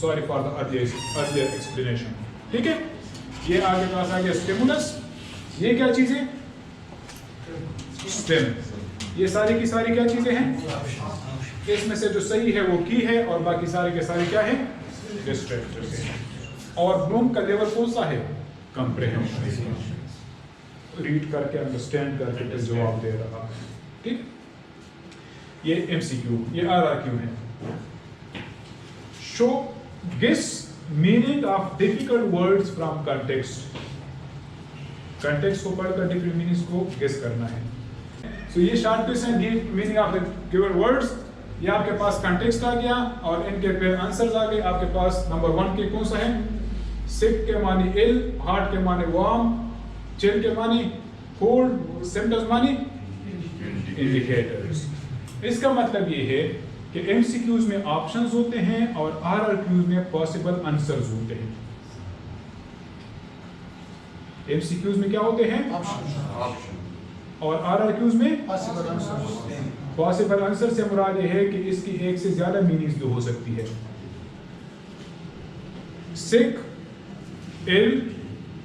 Sorry for the earlier explanation. ठीक है, ये आपके पास आ गया स्टिमुलस। ये क्या चीज है? स्टेम। ये सारी की सारी क्या चीजें हैं? इसमें से जो सही है वो की है और बाकी सारे के सारे क्या है? डिस्ट्रैक्टर्स हैं। और ब्लूम का लेवल कौन सा है? कंप्रेहेंशन। रीड करके अंडरस्टैंड करके फिर जवाब दे रहा है। ठीक, ये एमसीक्यू, ये आरआरक्यू है। Show guess meaning of difficult words from context. Context को पढ़कर डिफरेंट मीनिंग्स को गेस करना है। सो ये short question, give meaning of the given words. ये आपके पास कंटेक्स्ट आ गया और इनके फिर आंसर्स आ गए आपके पास। नंबर 1 के कौन सा है? सिक के मानी इल, हार्ट के मानी वार्म, चिल के मानी कोल्ड, सिम्टम्स मानी इंडिकेटर्स। इसका मतलब ये है कि एमसीक्यूज में ऑप्शंस होते हैं और आरआरक्यूज में पॉसिबल आंसर्स होते हैं। एमसीक्यूज में क्या होते हैं? ऑप्शन। और आरआरक्यूज में पॉसिबल आंसर्स। पॉसिबल आंसर से मुराद ये है कि इसकी एक से ज्यादा मीनिंग्स भी हो सकती है। सिक, इल,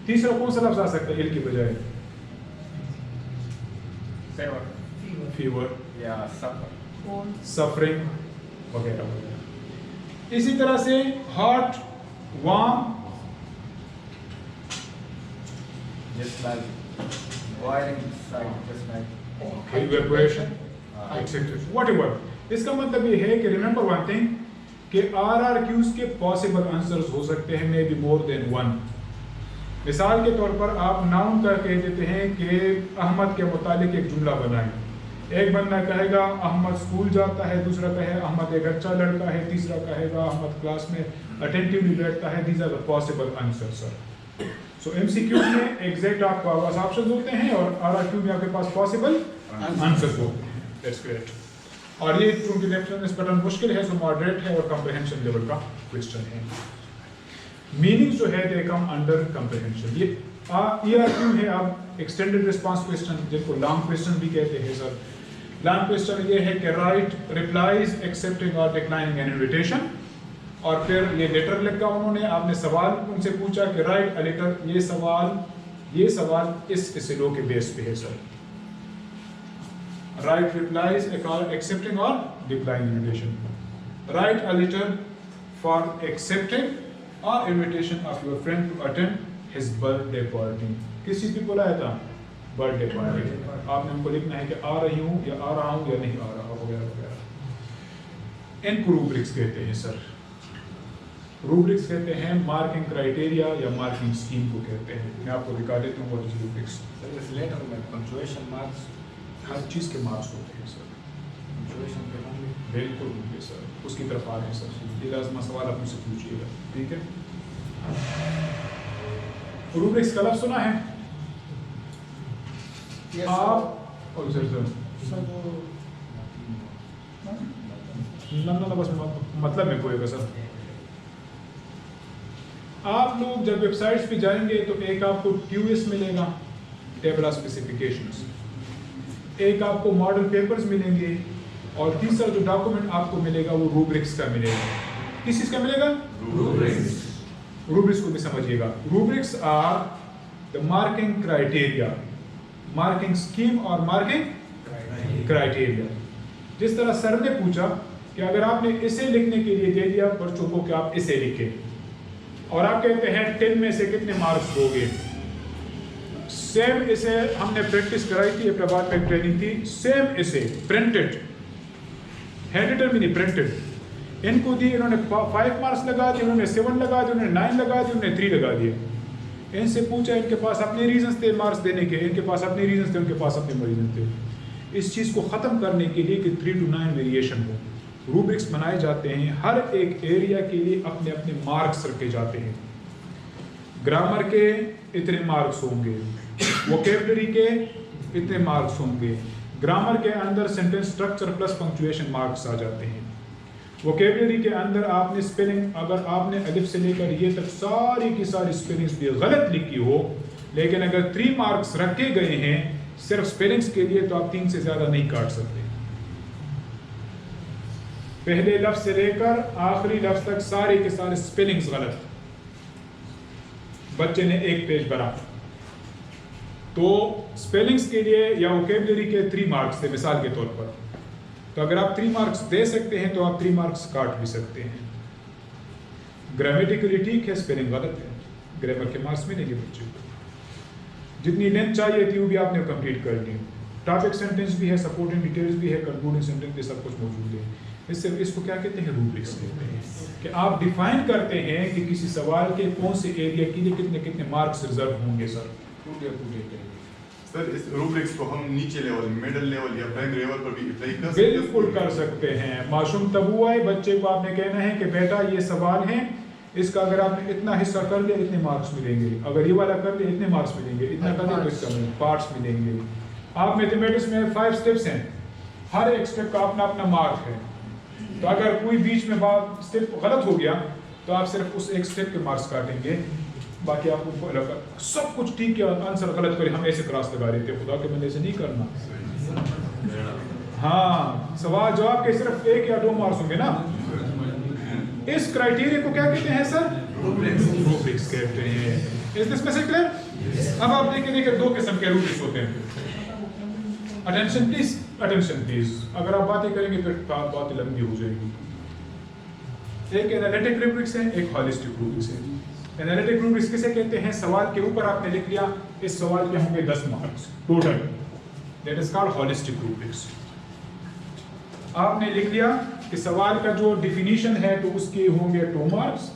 तीसरा कौन सा लफ्ज आ सकता है इल की बजाय? फीवर या सफरिंग वगैरह वगैरह। इसी तरह से hot, warm, just like boiling, just like evaporation, etc. whatever. इसका मतलब ये है कि रिमेंबर वन थिंग कि आरआरक्यूज के पॉसिबल आंसर्स हो सकते हैं, may be more than one. मिसाल के तौर पर आप नाउन का कह देते हैं कि अहमद के मुतालिक एक जुमला बनाएं। एक बंदा कहेगा अहमद स्कूल जाता है, दूसरा कहे अहमद एक अच्छा लड़का है, तीसरा कहेगा अहमद क्लास में अटेंटिवली बैठता है। These are the possible answers sir. So MCQ में एग्जैक्ट आपके पास ऑप्शंस होते हैं और आरआरक्यू में आपके पास पॉसिबल आंसर्स होते हैं। That's great. और ये क्योंकि रेफरेंस पैटर्न मुश्किल है सो मॉडरेट है और कंप्रीहेंशन लेवल का क्वेश्चन है। मीनिंग जो है दे कम अंडर कंप्रीहेंशन। ये ईआरक्यू है, आप एक्सटेंडेड रिस्पांस क्वेश्चन जिनको लॉन्ग क्वेश्चन भी कहते हैं सर। लॉन्ग क्वेश्चन ये है कि राइट रिप्लाईज एक्सेप्टिंग और डिक्लाइनिंग एन इन्विटेशन। और फिर ये लेटर लिखा उन्होंने, आपने सवाल उनसे पूछा कि राइट अ लेटर। ये सवाल इस लॉ के बेस पे है सर। राइट रिप्लाईज एक्सेप्टिंग और declining invitation. Write a letter for accepting और invitation of your friend to attend his birthday party. किस चीज की बुलाया था? Birthday party. आपने उनको लिखना है कि आ रही हूँ या आ रहा हूँ या नहीं आ रहा वगैरह वगैरह। इनको रूब्रिक्स कहते हैं सर। रूब्रिक्स कहते हैं मार्किंग क्राइटेरिया या मार्किंग स्कीम को कहते हैं। मैं आपको दिखा देता हूँ व्हाट इज रूब्रिक्स। सर इस लेटर में पंक्चुएशन मार्क्स, हर चीज़ के मार्क्स होते हैं सर। पंक्चुएशन के होंगे? बिल्कुल होंगे सर, उसकी तरफ आ रहे हैं सर। ये लाजमा सवाल आप मुझसे पूछिएगा, ठीक है। रूब्रिक्स का लफ्ज़ सुना है आप? और सर ना बस मतलब में कोई सर। आप लोग जब वेबसाइट्स पे जाएंगे तो एक आपको TOS मिलेगा, टेबल ऑफ स्पेसिफिकेशंस, एक आपको मॉडल पेपर्स मिलेंगे और तीसरा जो डॉक्यूमेंट आपको मिलेगा वो रूब्रिक्स का मिलेगा। किस चीज़ का मिलेगा? रूब्रिक्स। रूब्रिक्स को भी समझिएगा। Rubrics are the marking criteria, marking scheme और मार्किंग क्राइटेरिया। जिस तरह सर ने पूछा कि अगर आपने इसे लिखने के लिए दे दिया बच्चों को कि आप इसे लिखें और आप कहते हैं 10 में से कितने मार्क्स दोगे, सेम इसे हमने प्रैक्टिस कराई थी, अपने बाद में ट्रेनिंग थी। सेम इसे प्रिंटेड, हैंड रिटन प्रिंटेड इनको दी, इन्होंने 5 मार्क्स लगा दिए, उन्होंने 7 लगा दिए, उन्होंने 9 लगा दिए, उन्होंने 3 लगा दिए। इनसे पूछा, इनके पास अपने रीजंस थे मार्क्स देने के, इनके पास अपने रीजंस थे, उनके पास अपने रीजन थे। इस चीज़ को ख़त्म करने के लिए कि 3 to 9 वेरिएशन हो, रूब्रिक्स बनाए जाते हैं। हर एक एरिया के लिए अपने अपने मार्क्स रखे जाते हैं। ग्रामर के इतने मार्क्स होंगे, वोकेबलरी के इतने मार्क्स होंगे। ग्रामर के अंदर sentence structure plus punctuation marks आ जाते हैं। वोकेबलरी के अंदर आपने स्पेलिंग, अगर आपने अलिफ से लेकर ये तक सारी की सारी स्पेलिंग्स भी गलत लिखी हो, लेकिन अगर 3 मार्क्स रखे गए हैं सिर्फ स्पेलिंग्स के लिए, तो आप 3 से ज़्यादा नहीं काट सकते। پہلے لفظ سے لے کر آخری لفظ تک سارے کے سارے سپیلنگز غلط. بچے نے ایک پیج بنا تو سپیلنگز کے لیے یا ووکیبلری کے 3 مارکس تھے مثال کے طور پر. تو اگر آپ 3 مارکس دے سکتے ہیں تو آپ 3 مارکس کاٹ بھی سکتے ہیں. گرامیٹیکلی ٹھیک ہے, سپیلنگ غلط ہے, گرامر کے مارکس ملیں گے بچے کو. جتنی لینتھ چاہیے تھی وہ بھی آپ نے کمپلیٹ کر لی. ٹاپک سینٹینس بھی ہے, سپورٹنگ ڈیٹیلز بھی ہے, کنکلوڈنگ سینٹینس بھی, سب کچھ موجود ہے. اس کو کیا کہتے ہیں؟ روبرکس کہتے ہیں. کہ آپ ڈیفائن کرتے ہیں کہ کسی سوال کے کون سے ایریا کے لیے کتنے کتنے مارکس ریزرو ہوں گے. سر اس روبرکس کو ہم نیچے لیول, مڈل لیول یا پرائمری لیول پر بھی اپلائی کر سکتے ہیں؟ بالکل کر سکتے ہیں. معصوم تب ہوا ہے, بچے کو آپ نے کہنا ہے کہ بیٹا یہ سوال ہے, اس کا اگر آپ نے اتنا حصہ کر لیا اتنے مارکس ملیں گے, اگر یہ والا کر لیا اتنے مارکس ملیں گے, اتنا کر لیا تو اس کا پارٹس ملیں گے. آپ میتھمیٹکس میں 5 اسٹیپس ہیں, ہر ایک اسٹیپ کا اپنا اپنا مارک ہے. تو اگر کوئی بیچ میں اسٹیپ غلط ہو گیا تو آپ صرف اس ایک اسٹیپ کے مارکس کاٹیں گے, باقی آپ کو سب کچھ ٹھیک ہے. آنسر غلط کرے, ہم ایسے کراس لگا رہے تھے, خدا کے بندے سے نہیں کرنا. ہاں, سوال جواب کے صرف 1 یا 2 مارکس ہوں گے نا. اس کرائٹیریا کو کیا کہتے ہیں سر؟ روبرکس کہتے ہیں. Is this message clear? اب آپ دیکھیں 2 قسم کے روبرکس ہوتے ہیں. Attention please, attention please. اگر آپ باتیں کریں گے پھر باتیں لمبی ہو جائیں گی. ایک انالیٹک روبرکس ہے, ایک ہالسٹک روبرکس ہے. انالیٹک روبرکس کسے کہتے ہیں؟ سوال کے اوپر آپ نے لکھ لیا اس سوال کے ہوں گے 10 marks total, that is called holistic rubrics. آپ نے لکھ لیا کہ سوال کا جو ڈیفینیشن ہے تو اس کے ہوں گے 2 مارکس,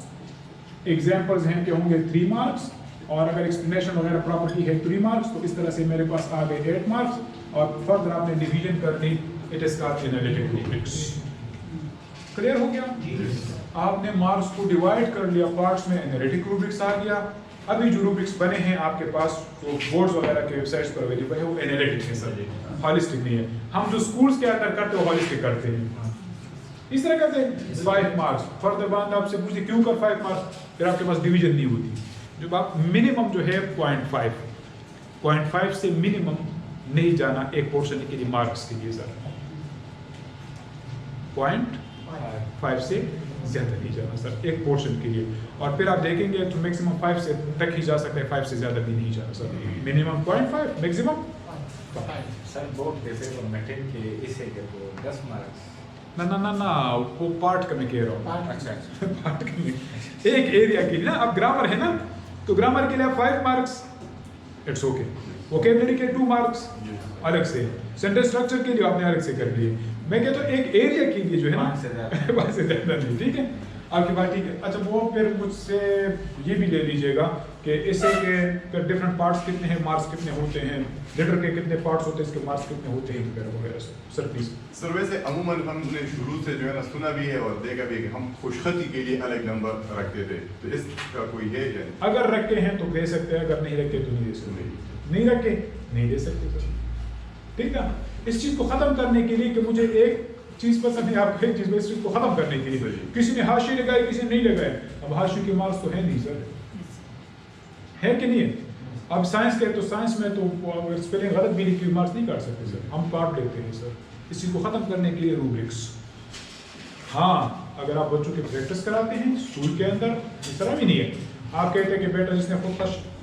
ایگزامپلز ہیں کہ ہوں گے 3 مارکس, اور اگر ایکسپلینیشن وغیرہ پراپرٹی ہے 3 مارکس, تو اس طرح سے میرے پاس آ گئے 8 مارکس. اور فردر آپ نے ڈیویژن کر لی, it is called analytic rubrics. Clear ہو گیا؟ آپ نے مارکس کو ڈیوائڈ کر لیا پارٹس میں, انالیٹک روبرکس آ گیا. ابھی جو روبرکس بنے ہیں آپ کے پاس وہ بورڈز وغیرہ کے ویب سائٹس پر اویلیبل ہے, وہ انالیٹک ہے سر, ہالسٹک نہیں ہے. ہم جو اسکولس کے اندر کرتے ہیں وہ ہالسٹک کرتے ہیں. اس طرح کرتے ہیں 5 مارکس. فردر بعد آپ سے پوچھتے کیوں کر 5 مارکس, پھر آپ کے پاس ڈیویژن نہیں ہوتی. جو آپ منیمم جو ہے 0.5 سے منیمم نہیں جانا ایک پورشن کے لیے مارکس کے لیے سر. 0.5 سے زیادہ نہیں جانا سر ایک پورشن کے لیے. اور پھر آپ دیکھیں گے تو میکسیمم 5 سے تک ہی جا سکتے ہیں, 5 سے زیادہ بھی نہیں جانا سر. منیمم 0.5, میکسیمم سر بورڈ کے پیپر میں 10 کے اسے کے تو 10 مارکس. نہ وہ پارٹ کا میں کہہ رہا ہوں. اچھا پارٹ کا میں ایک ایریا کے لیے نا. اب گرامر ہے نا, تو گرامر کے لیے 5 مارکس اٹس اوکے. ووکیبلری کے 2 مارکس الگ سے, سینٹینس اسٹرکچر کے لیے آپ نے الگ سے کر لیے. میں کہتا ہوں ایک ایریا کے لیے جو ہے نا 5 سے زیادہ نہیں. ٹھیک ہے آپ کی بات ٹھیک ہے. اچھا وہ پھر مجھ سے یہ بھی لے لیجیے گا کہ اس سے کہ ڈفرینٹ پارٹس کتنے ہیں, مارکس کتنے ہوتے ہیں, لیٹر کے کتنے پارٹس ہوتے ہیں, اس کے مارکس کتنے ہوتے ہیں وغیرہ وغیرہ. Sir please. سر ویسے عموماً ہم نے شروع سے جو ہے نا سنا بھی ہے اور دیکھا بھی ہے کہ ہم خوشخطی کے لیے الگ نمبر رکھتے تھے, تو اس کا کوئی ہے یا نہیں؟ اگر رکھے ہیں تو دے سکتے ہیں, اگر نہیں رکھے تو نہیں دے سکتے. نہیں رکھے نہیں دے سکتے سر. ٹھیک ہے, اس چیز کو ختم کرنے کے لیے کہ مجھے ایک چیز پسند ہے, آپ کو ایک چیز میں اس چیز کو ختم کرنے کے لیے کسی نے حاشی لگائے کسی نے نہیں لگائے. اب حاشی کے مارکس تو ہے نہیں سر, ہے کہ نہیں ہے. اب سائنس کے تو سائنس میں تو اگر اسپیلنگ غلط بھی لکھی ہوئی مارکس نہیں کاٹ سکتے سر, ہم کاٹ لیتے ہیں سر. اس چیز کو ختم کرنے کے لیے روبرکس. ہاں اگر آپ بچوں کی پریکٹس کراتے ہیں اسکول کے اندر, اس طرح بھی نہیں ہے. آپ کہتے ہیں کہ بیٹا جس نے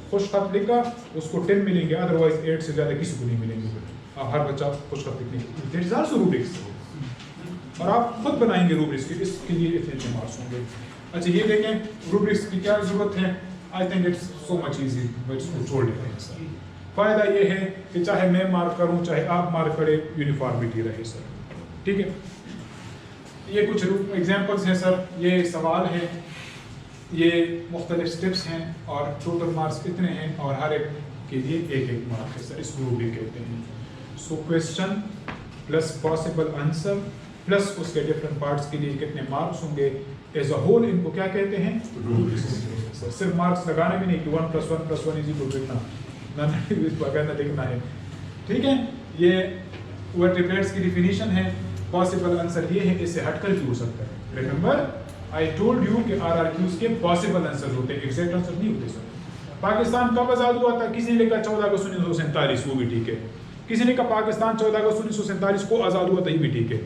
خوش خط لکھا اس کو 10 ملیں گے, ادروائز 8 سے زیادہ کسی کو نہیں ملیں گے. آپ ہر بچہ خوش خط لکھنے کے, دیٹ از آلسو روبرکس. اور آپ خود بنائیں گے روبرکس کے, اس کے لیے اتنے مارکس ہوں گے. اچھا یہ دیکھیں روبرکس کی کیا ضرورت ہے. I think it's so much easy, میں اس کو چھوڑ دیتے ہیں سر. فائدہ یہ ہے کہ چاہے میں مارک کروں چاہے آپ مارک کریں, یونیفارمٹی رہے سر. ٹھیک ہے, یہ کچھ ایگزامپلس ہیں سر. یہ سوال ہے, یہ مختلف اسٹیپس ہیں, اور ٹوٹل مارکس کتنے ہیں, اور ہر ایک کے لیے 1 مارک ہے سر. اس کو روبرک کہتے ہیں. So question plus possible answer plus اس کے ڈفرینٹ پارٹس کے لیے کتنے مارکس ہوں گے, ایز اے ہول ان کو کیا کہتے ہیں, روبرکس. صرف مارکس لگانا بھی نہیں کہ 1 + 1 + 1 = لکھنا, باقاعدہ لکھنا ہے. ٹھیک ہے, یہ ورٹیبریٹس کی ڈیفینیشن ہے. پاسبل آنسر یہ ہے, اس سے ہٹ کر بھی ہو سکتا ہے. ریمبر آئی ٹولڈ یو کہ RRQs کے پاسبل آنسر ہوتے ہیں, ایگزیکٹ آنسر نہیں ہوتے سر. پاکستان کب آزاد ہوا تھا, کسی نے لکھا 14 اگست 1947, وہ بھی ٹھیک ہے. کسی نے کہا پاکستان 14 اگست 1947 کو آزاد ہوا تھا, یہ بھی ٹھیک ہے.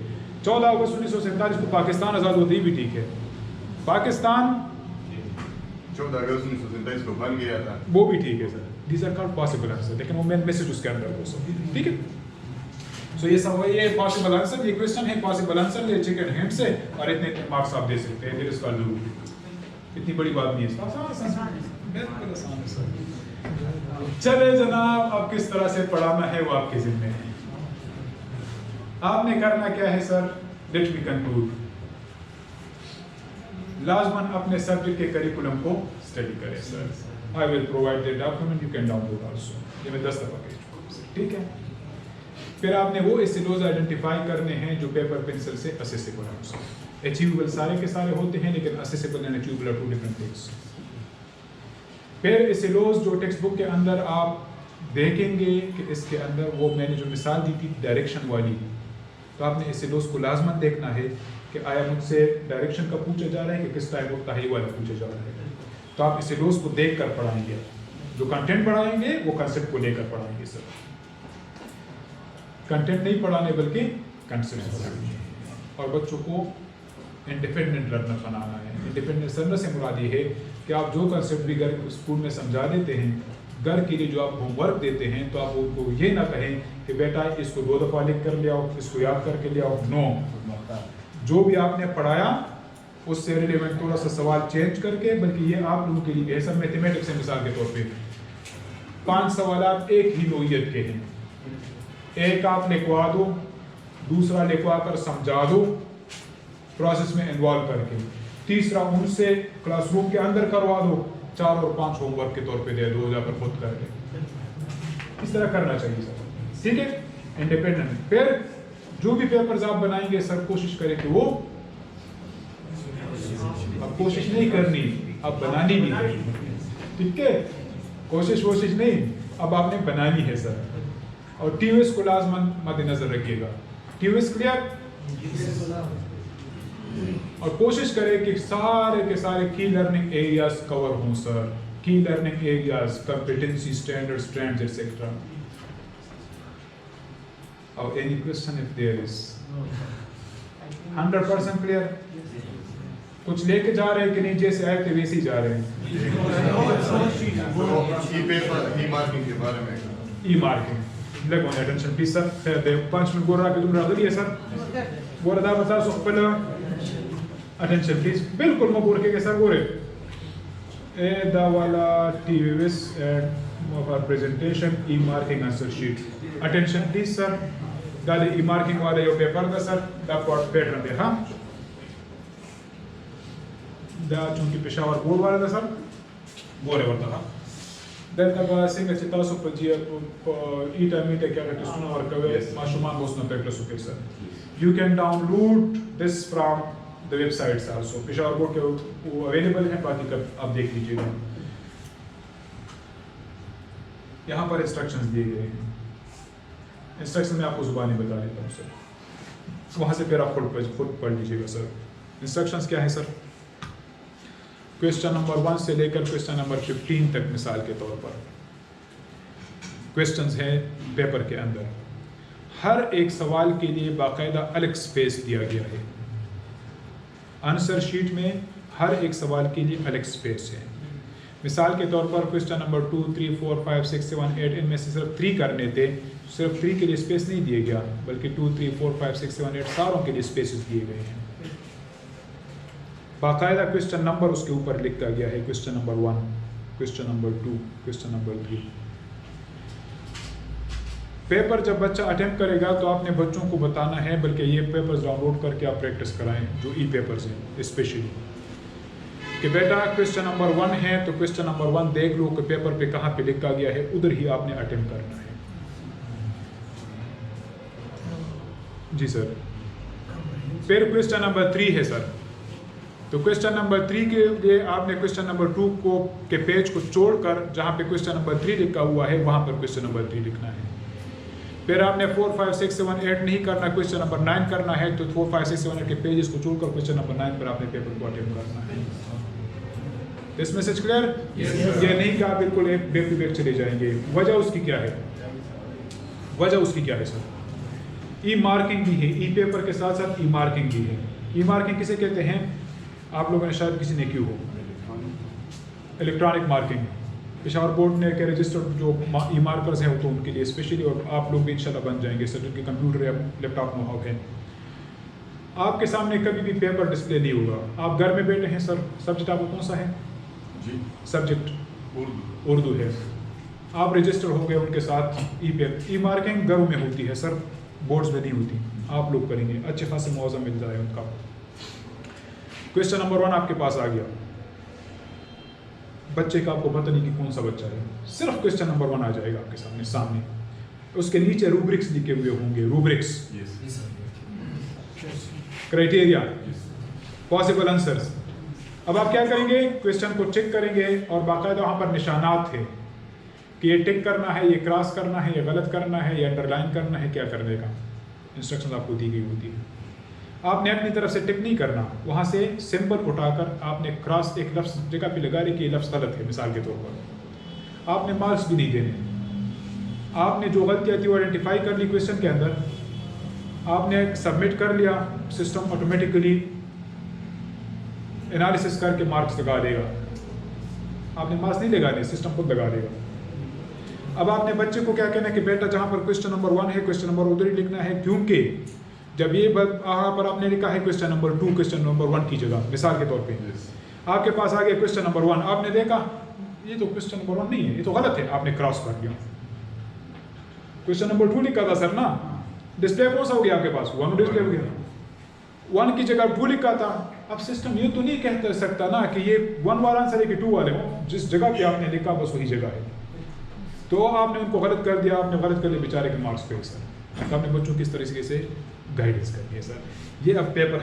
14 अगस्त 1947 को पाकिस्तान आज़ाद होते ही भी ठीक है, पाकिस्तान 14 अगस्त 1947 को बन गया था, वो भी ठीक है sir, these are called possible answer, लेकिन वो मेन मैसेज उसके अंदर हो सब ठीक है। सो ये सब ये पॉसिबल आंसर, ये क्वेश्चन है पॉसिबल आंसर, ये चिकन हिंट से और इतने मार्क्स आप दे सकते हैं, दिस का जरूर, इतनी बड़ी बात नहीं है, बिल्कुल आसान है सर। चले जनाब, अब किस तरह से पढ़ाना है वो आपके जिम्मे है। आपने करना क्या है सर, लेट मी कंक्लूड, लाजमन अपने सब्जेक्ट के करिकुलम को स्टडी करें sir. I will provide the document, you can download also, ये मैं 10 दफ़ा कह चुका हूं, ठीक है। फिर आपने वो एसिडोज आइडेंटिफाई करने हैं जो पेपर पेंसिल से असेसेबल हैं। अचीवेबल सारे के सारे होते हैं, लेकिन assessable and achievable are two different things. फिर एसिडोज जो टेक्स्ट बुक के अंदर आप देखेंगे कि इसके अंदर वो मैंने जो मिसाल दी थी डायरेक्शन वाली, तो आपने एसिडोज को लाजमन देखना है कि आया मुझसे डायरेक्शन का पूछा जा रहा है कि किस टाइप ऑफ ताही वाला पूछा जा रहा है, तो आप एसिडोज को देख कर पढ़ाएंगे, जो कंटेंट पढ़ाएंगे वो कंसेप्ट को लेकर पढ़ाएंगे सर, कंटेंट नहीं पढ़ाने बल्कि कंसेप्ट पढ़ाएंगे। और बच्चों को इंडिपेंडेंट लर्नर बनाना है। इंडिपेंडेंट लर्नर से मुराद ये है कि आप जो कंसेप्ट भी घर स्कूल में समझा देते हैं, घर के लिए जो आप होमवर्क देते हैं, तो आप उनको ये ना कहें कि बेटा इसको 2 दफ़ा लिख कर ले आओ, इसको याद करके ले आओ, नो, जो भी आपने पढ़ाया उससे रिलेवेंट थोड़ा सा सवाल चेंज करके, बल्कि ये आप लोगों के लिए है सर, मैथमेटिक्स से मिसाल के तौर पे 5 सवाल एक ही नोयत के हैं, एक आप लिखवा दो, दूसरा लिखवा कर समझा दो प्रोसेस में इन्वॉल्व करके, तीसरा उनसे क्लासरूम के अंदर करवा दो, 4 और 5 होमवर्क के तौर पे दे दो जाकर खुद करके, इस तरह करना चाहिए सर, ठीक है, इंडिपेंडेंट। फिर जो भी पेपर्स आप बनाएंगे सर, कोशिश करें कि वो, अब कोशिश नहीं करनी, अब बनानी भी है, ठीक है, कोशिश नहीं, अब आपने बनानी है सर। और टीवीएस को लाजमन मद्देनजर रखिएगा, टीवीएस क्लियर, और कोशिश करें कि सारे के सारे की लर्निंग एरियाज कवर हों सर, की learning areas, competency standards, trends etcetera. और any question if there is 100% clear, कुछ लेके जा रहे हैं कि नहीं, जैसे आए थे वैसे ही जा रहे हैं। ई मार्किंग के बारे में, ई मार्किंग लगो अटेंशन प्लीज सर, 5 मिनट बोल रहा कि तुम राजी है सर, बोल रहा बता सो पहले अटेंशन प्लीज, बिल्कुल मैं बोल के सर बोले ए द वाला TVS and for presentation E marking answer sheet, attention please sir, दादी ई मार्किंग वाला यो पेपर दा सर दा पॉट पैटर्न दे, हां दा चूंकि पेशावर बोर्ड वाला दा सर बोले वर्ता हां दलता सिंह चितासो पजिया ईटा मीटा क्या कहते हैं और कवे माशुमान गोसना पेपर सुके sir, you can download this from the websites also, Peshawar board के वो अवेलेबल है, बाकी कब आप देख लीजिएगा। यहाँ पर इंस्ट्रक्शंस दिए गए हैं, इंस्ट्रक्शन में आपको जुबानी बता देता हूँ सर, वहाँ से फिर आप खुद पढ़ लीजिएगा सर। इंस्ट्रक्शंस क्या है सर, क्वेश्चन नंबर 1 से लेकर क्वेश्चन नंबर 15 तक मिसाल के तौर पर क्वेश्चंस हैं पेपर के अंदर, हर एक सवाल के लिए बाकायदा अलग स्पेस दिया गया है, आंसर शीट में हर एक सवाल के लिए अलग स्पेस है। मिसाल के तौर पर क्वेश्चन नंबर 2, 3, 4, 5, 6, 7, 8 इनमें से सिर्फ 3 करने थे, सिर्फ 3 के लिए स्पेस नहीं दिया गया, बल्कि 2, 3, 4, 5, 6, 7, 8 सारों के लिए स्पेसेस दिए गए हैं। बाकायदा क्वेश्चन नंबर उसके ऊपर लिखा गया है, question number 1, question number 2, question number 3। Paper जब बच्चा अटेम्प्ट करेगा तो आपने बच्चों को बताना है, बल्कि ये पेपर्स डाउनलोड करके आप प्रैक्टिस कराएं, जो ई पेपर्स हैं स्पेशली, कि बेटा क्वेश्चन नंबर 1 है तो क्वेश्चन नंबर 1 देख लो कि पेपर पे कहाँ पे लिखा गया है, उधर ही आपने अटेम्प्ट करना है। जी सर। फिर क्वेश्चन नंबर 3 है सर, तो क्वेश्चन नंबर 3 के लिए आपने क्वेश्चन नंबर 2 को के पेज को छोड़कर जहाँ पे क्वेश्चन नंबर 3 लिखा हुआ है वहाँ पर क्वेश्चन नंबर 3 लिखना है। फिर आपने 4, 5, 6, 7, 8 नहीं करना, क्वेश्चन नंबर 9 करना है, तो 4, 5, 6, 7, 8 के पेजेस को छोड़कर क्वेश्चन नंबर 9 पर आपने पेपर को अटेम्प्ट करना है। This message clear? ये नहीं कि आप बिल्कुल एक बैक टू बैक चले जाएंगे। वजह उसकी क्या है? वजह उसकी क्या है सर? ای مارکنگ بھی ہے، ای پیپر کے ساتھ ساتھ ای مارکنگ بھی ہے. ای مارکنگ کسے کہتے ہیں؟ آپ لوگوں نے شاید کسی نے کی ہو، الیکٹرانک مارکنگ. پشاور بورڈ نے کہ رجسٹرڈ جو ای مارکرز ہیں وہ تو ان کے لیے اسپیشلی، اور آپ لوگ بھی انشاءاللہ بن جائیں گے سر جن کے کمپیوٹر یا لیپ ٹاپ نو ہاؤ ہے. آپ کے سامنے کبھی بھی پیپر ڈسپلے نہیں ہوگا. آپ گھر میں بیٹھے ہیں سر، سبجیکٹ آپ کو کون سا ہے؟ جی سبجیکٹ اردو. اردو ہے. آپ رجسٹر ہو گئے ان کے ساتھ. ای پیپر ای مارکنگ گھروں میں ہوتی ہے سر، بورڈز میں نہیں ہوتی. آپ لوگ کریں گے، اچھے خاصے معاوضہ ملتا ہے ان کا. کویشچن نمبر 1 آپ کے پاس آ گیا. بچے کا آپ کو پتہ نہیں کہ کون سا بچہ ہے، صرف کویشچن نمبر 1 آ جائے گا آپ کے سامنے. اس کے نیچے روبرکس لکھے ہوئے ہوں گے. روبرکس، کرائٹیریا، پاسبل آنسرز. اب آپ کیا کریں گے؟ کویشچن کو چیک کریں گے اور باقاعدہ وہاں پر نشانات ہیں کہ یہ ٹک کرنا ہے، یہ کراس کرنا ہے، یہ غلط کرنا ہے، یہ انڈر لائن کرنا ہے، کیا کرنے کا انسٹرکشن آپ کو دی گئی ہوتی ہے. آپ نے اپنی طرف سے ٹک نہیں کرنا، وہاں سے سمبل اٹھا کر آپ نے کراس ایک لفظ جگہ پہ لگا لی کہ یہ لفظ غلط ہے مثال کے طور پر. آپ نے مارکس بھی نہیں دینے. آپ نے جو غلطیاں تھی وہ آئیڈینٹیفائی کر لی کویشچن کے اندر، آپ نے سبمٹ کر لیا، سسٹم آٹومیٹیکلی انالیسس کر کے مارکس لگا دے گا. آپ نے مارکس نہیں لگانے، سسٹم خود لگا دے گا. اب آپ نے بچے کو کیا کہنا ہے کہ بیٹا جہاں پر کویشچن نمبر 1 ہے کویشچن نمبر ادھر ہی لکھنا ہے، کیونکہ جب یہ وہاں پر آپ نے لکھا ہے کویشچن نمبر 2 کویشچن نمبر 1 کی جگہ، مثال کے طور پہ آپ کے پاس آ گیا کویشچن نمبر 1، آپ نے دیکھا یہ تو کویشچن نمبر 1 نہیں ہے، یہ تو غلط ہے، آپ نے کراس کر دیا. کویشچن نمبر 2 لکھا تھا سر نا، ڈسپلے کون سا ہو گیا آپ کے پاس؟ 1 ڈسپلے ہو گیا. 1 کی جگہ 2 لکھا تھا. اب سسٹم یہ تو نہیں کہہ سکتا نا کہ یہ 1 والا آنسر ہے کہ 2 والے، جس جگہ پہ آپ نے لکھا بس وہی جگہ ہے. تو آپ نے ان کو غلط کر دیا، آپ نے غلط کر لیا، بیچارے کے مارکس پہ سر. آپ نے بچوں کی اس طریقے سے گائیڈنس کرنی ہے سر. یہ اب پیپر ہے.